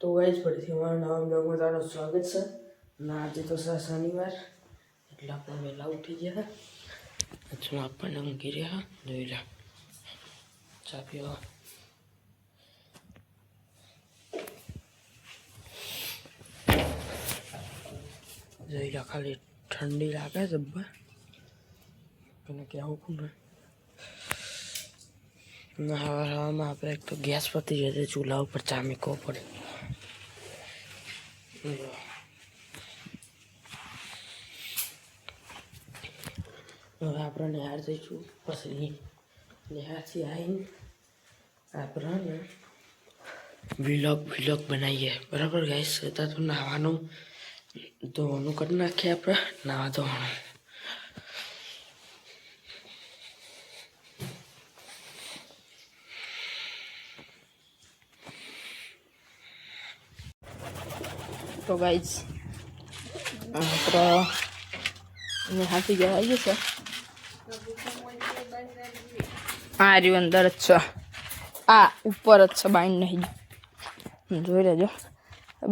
તો ગાઈસ ફરીથી અમારા નવા બ્લોગમાં તમારું સ્વાગત છે. અને આજે તો છે શનિવાર એટલે આપણે વહેલા ઉઠી ગયા. અચ્છા આપણને ઊંઘી રહ્યા. જોઈ લે ચા પીવા જોઈ લે ખાલી ઠંડી લાગે જબ્બર અને કેવું પણ હવામાં આપણે એક તો ગેસ પતી જાય ચૂલા ઉપર ચા મૂકવો પડે. હવે આપણે નહેર જઈશું પછી નહેરથી આવીને આપણે વિલોગ બનાવીએ બરાબર ગાઈસ. તો નાહવાનું ધોવાનું કરી નાખીએ આપણે નાહવા ધોવાનું. તો ગાઈસ આપણે હાથી ગયા આવી છે. આ રહ્યું અંદર જ છે, આ ઉપર જ છે, બાઈન નહીં જોઈ લેજો.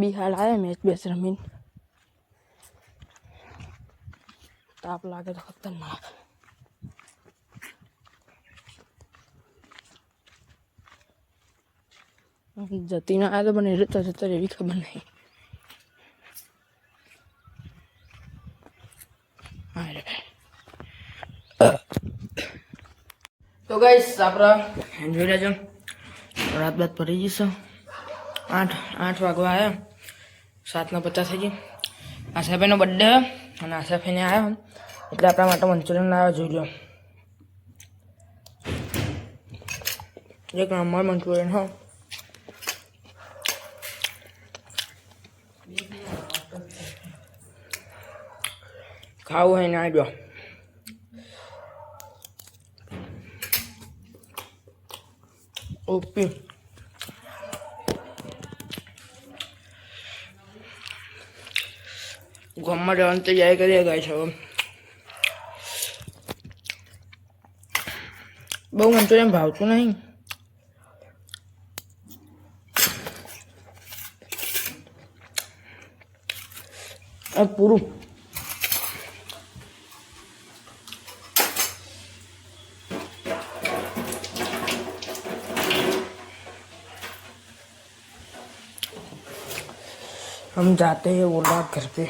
બિહાર આવે મેચ બેસ રમીને તાપ લાગે તો ખતરનાક. જતી ના આવે તો પણ એ તો જતો એવી ખબર નહીં. તો ગાઈસ આપણે જોઈ લેજો રાત બાદ પડી જઈશું. 8 વાગવા આવ્યા, 7:50 થઈ ગઈ. આશાભાઈનો બર્થડે અને આશાભાઈને આવ્યો એટલે આપણા માટે મંચુરિયન લાવ્યા. જોઈ લો એક નંબર મંચુરિયન. હા ખાવું હોય ને આવ્યો. ઓપી ગામમાં જવાનું તૈયારી કરીએ ગાય છે. બહુ મંચુરિયન ભાવતું નહીં. પૂરું हम जाते हैं ओला घर पे.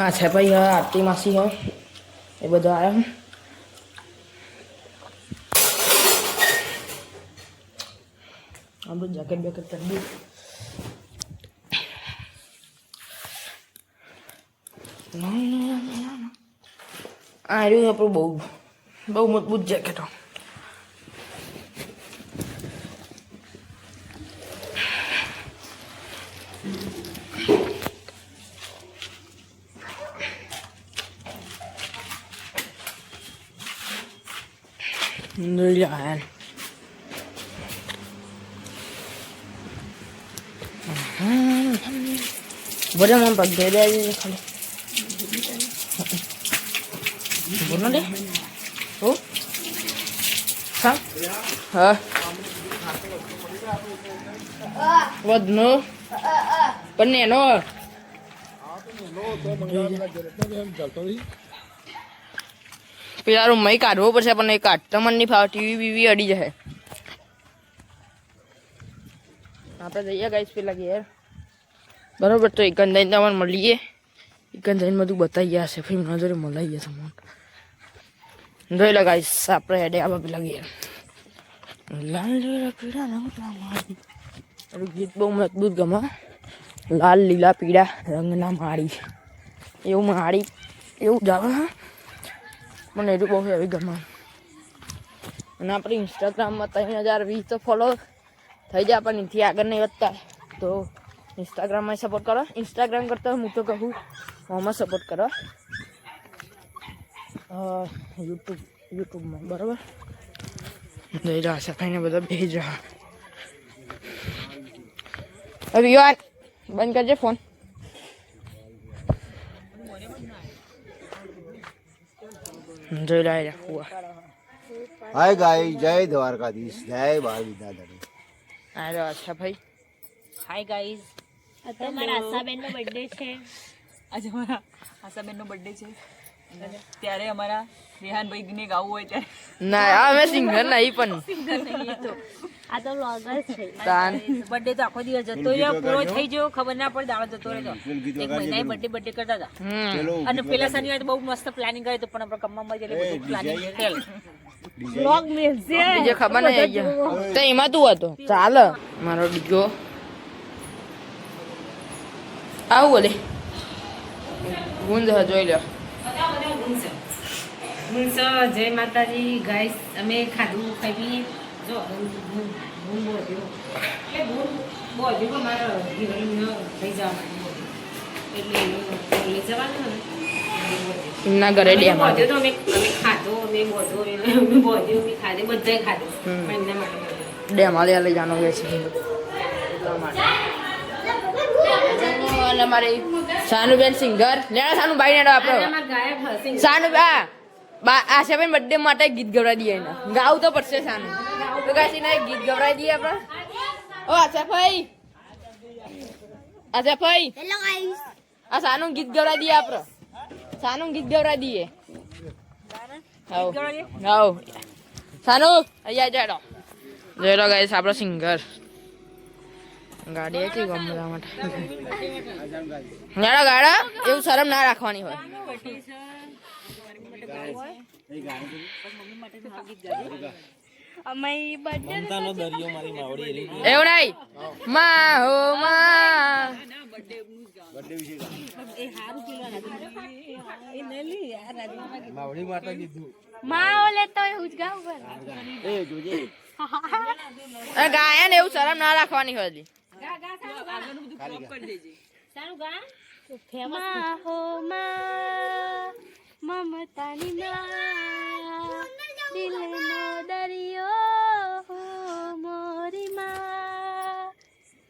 अच्छा भाई आरती मासी है ये બધા આયા. આપણે જેકેટ બેકેટ કરી દઈએ. આ રહ્યું આપણું બહુ મજબૂત jacket. boleh mampak beda aja kali. Bener deh. Oh, hah? Hah? What no? Pernah no? પેલા રૂમમાં કાઢવો પડશે પણ એ કાઢતા મને નહીં ફાવે. ટીવી બીવી અડી જાય. આપણે જઈએ ગાઈસ પેલા ઘેર બરોબર. તો એક જઈને તમારે મળીએ. એક જઈને બધું બતાવી ગયા છે ફિલ્મ નજરે મલાઈ ગયા સામાન જોઈ લે ગાઈસ. આપણે હેડે આવા પેલા ઘેર. લાલ પીળા રંગ ગીત બહુ મજબૂત ગમે. લાલ લીલા પીળા રંગના માળી એવું માળી એવું જાવે. મને એટલું બહુ એવી ગમે. અને આપણે ઇન્સ્ટાગ્રામમાં 3020 તો ફોલો થઈ જાય પણ એથી આગળ નહીં વધતા. તો ઇન્સ્ટાગ્રામમાં સપોર્ટ કરો. ઇન્સ્ટાગ્રામ કરતા હું તો કહું આમાં સપોર્ટ કરો યુટ્યુબમાં બરાબર. જઈ રહ્યા છે ખાઈને બધા બેસી રહ્યા. હવે યાર બંધ કરજે ફોન. જોઈ લે ફુવા. હાય ગાઈસ, જય દ્વારકાધીશ, જય બાળ વિદ્યાધરી. અરે અચ્છા ભાઈ. હાય ગાઈઝ, અત્યારે મારા આશાબેનનો બર્થડે છે. આજે મારા આશાબેનનો બર્થડે છે, ત્યારે અમારા રેહાનભાઈને ગાવું હોય ત્યારે ના અમે સિંગર નહીં પણ આ તો વ્લોગર છે. તાન બર્થડે તો આખો દિવસ જતો રહ્યો, પૂરો થઈ ગયો, ખબર ના પડે, દાડો જતો રહ્યો. એક મહિના બર્થડે કરતા હતા. અને પેલા શનિવારે બહુ મસ્ત પ્લાનિંગ કર્યું પણ આપણે કમમાં જઈને બધું પ્લાનિંગ ફેલ. વ્લોગ મેલશે બીજે ખબર નહીં ગયા તો એમાં તું હતો. ચાલ મારો ડીજો આવું બોલે ગુંજ જોઈ લો. જય માતાજી ગાઈસ, અમે ખાધું ખાઈ જો ભૂન બોધ્યો એટલે ભૂન બોધ્યો મારા હિરોઈન થઈ જવા એટલે લઈ જવાનું ને એમના ઘરે ડેમ બોધ્યો તો અમે ખાધો, અમે બોધ્યો, અમે બોધ્યો, અમે ખાધે, બધાએ ખાધું પણ એમના માટે ડેમ આલે લઈ જવાનો કે છે. અને મારી સાનુબેન સિંગર લેણા સાનુ ભાઈ ને આપણો અમાર ગાયક હસી સાનુ આશાબેન બર્થડે માટે ગીત ગવડાવી દઈએ ને ગાવું તો પડશે સાનુ તો ગાઈસ એને ગીત ગવડાવી દઈએ આપણે. ઓ આશા ભાઈ, આશા ભાઈ, હેલો ગાઈસ, આ સાનુ ગીત ગવડાવી દઈએ આપણે. સાનુ ગીત ગવડાવી દઈએ. હાઉ હાઉ સાનુ અહીંયા જાડો જોઈ લો ગાઈસ આપણો સિંગર ગાડી હતી ગમવા માટે નાડા ગાડા એવું શરમ ના રાખવાની હોય. એવું નહીં માં હો માં ગાયા ને એવું શરમ ના રાખવાની હોય. મમતાની માં દિલનો દરિયો મોરી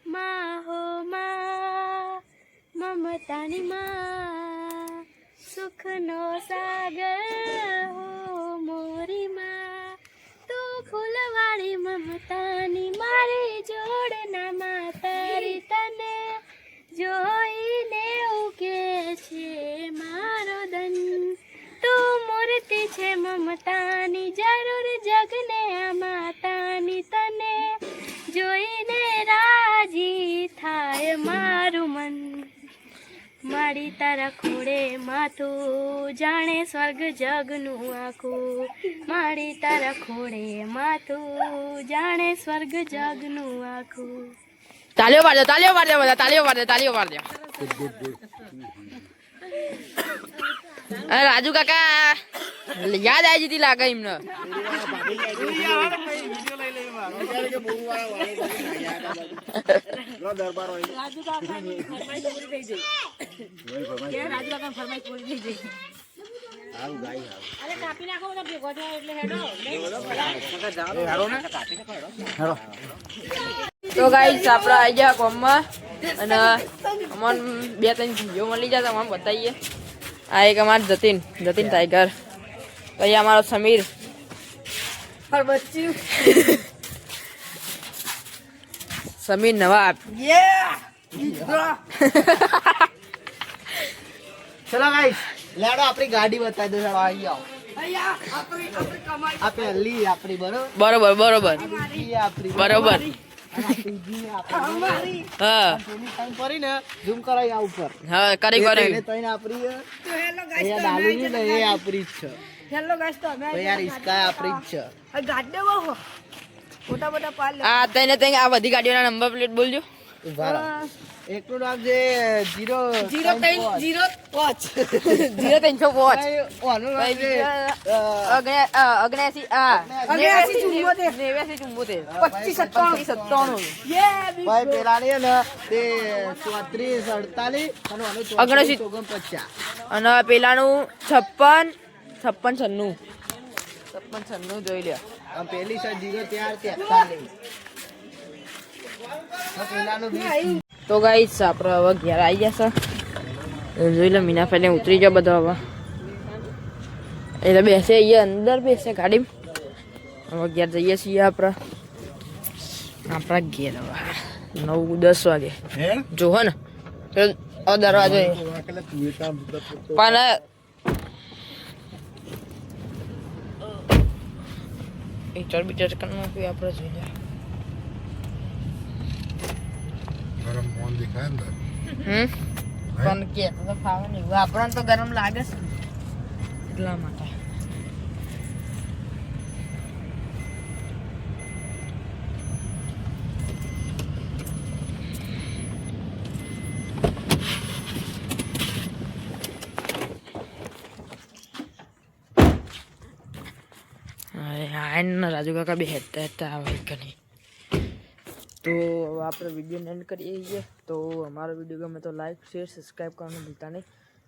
માં હો માં મમતાની માં સુખનો સાગર હો મોરી માં તું ફૂલવાળી મમતાની મારી જોડના માતારી તને જોઈને ઉગે છે મારો દન તું મૂર્તિ છે મમતાની જરૂર જગને આ માતાની તને જોઈને રાજી થાય મારું મન મારી તારા ખોડે માથું જાણે સ્વર્ગ જગનું આખું મારી તારા ખોડે માથું જાણે સ્વર્ગ જગનું આખું. તાલીઓ પાડજો, તાલીઓ પાડજો, બધા તાલીઓ પાડજો, તાલીઓ પાડજો. અરે રાજુ કાકા યાદ આવી જતી લાગે એમને. તો ગાઈસ આપણે આવી ગયા કોમમાં અને અમને 2-3 વિડીયો મળી જાય તો અમને બતાવીએ. આ એક અમાર જતીન ટાઈગર, પછી અમારો સમીર સમીર નવાબ. ચલો ગાઈસ, લેડો આપણી ગાડી બતાવી દો. આવી આવો. આ પહેલી આપણી બરોબર બરોબર આપણી બરોબર. હા પરી ને ઝૂમ કરાઈ આ ઉપર. હા કરી તઈને આપણી અહીંયા ડાલુજી ને એ આપણી જ છે. હેલો ગાઈસ, તો અમે તો યાર ઈસ્કા આપણી જ છે. ગાડે બહુ મોટા મોટા પાલ આ તઈને આ બધી ગાડીઓના નંબર પ્લેટ બોલજો. ઉભા રહો. એકનું નામ છે 0305 ઓનું નામ છે 79 ભાઈ પેલા ને તે 34 48 અને ઓનું 49 અને પેલાનું 56 56 96 જોઈ લે. આ પેલી છે 04 43 પેલાનું 20. તો ગાઈસ આપણે હવે ઘેર આવી જશે જોઈ લો મીના ફાઈને ઉતરી ગયા બધા હવે એટલે બેસે અહીંયા અંદર બેસે ગાડીમાં હવે ઘેર જઈએ છીએ આપણા ઘેર હવે 9-10 વાગે જો હે ને દરવાજો પણ બીટર કરવાનું કોઈ આપણે જોઈ લે ગરમ ફોન દેખાય ને પણ કે તો ખાવા નહીં આપણને તો ગરમ લાગે છે એટલા માટે રાજુ કાકા બી હેતા આવે કે નહીં તો હવે આપણે વિડીયોને એન્ડ કરીએ છીએ તો અમારો વિડીયો ગમે તો લાઈક શેર સબસ્ક્રાઈબ કરવાનું ભૂલતા નહીં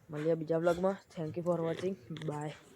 મળીએ બીજા બ્લોગમાં thank you for watching bye